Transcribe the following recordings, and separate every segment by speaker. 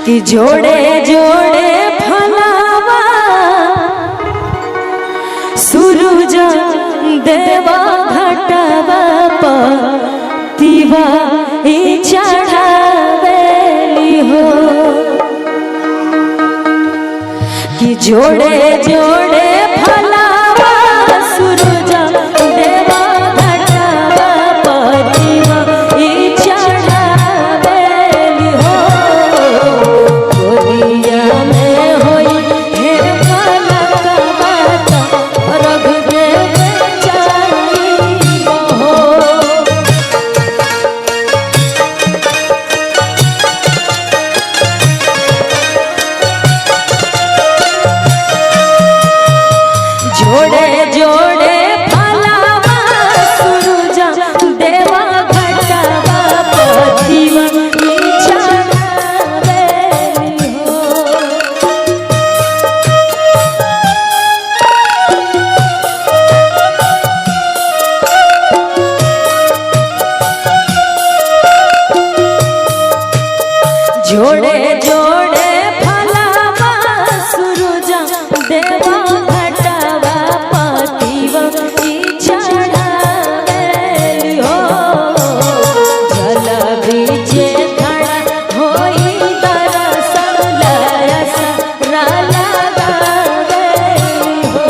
Speaker 1: कि जोड़े जोड़े फलावा सूरज देवा घटवा पतिवा चढ़ावेली हो कि जोड़े जोड़े फलावा सूरज देवा घटवा पतिवा चढ़ावेली हो गोदिया में होई हे कनकवा रघ देव चारी हो। जोड़े जोड़े फलावा सूरज देवा घटवा पतिवा चढ़ावेली हो। जोड़े जोड़े फलावा सूरज देवा घटवा पतिवा चढ़ावेली हो जल बीचे खड़ा होई दरसन लयसरा लगावेली हो।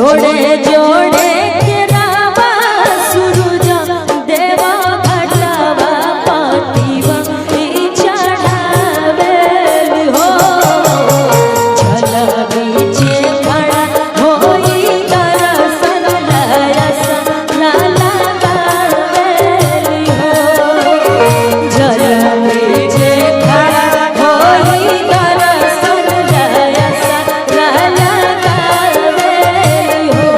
Speaker 1: जोड़े जोड़े केरावा सूरज देवा घटवा पातिवा चढ़ावेली हो जल बीचे खड़ा होई दर्शन लयसरा लगावेली हो जल बीचे खड़ा होई दर्शन लयसरा लगावेली हो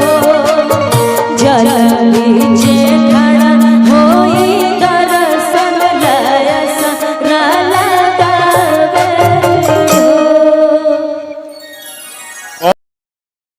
Speaker 1: जल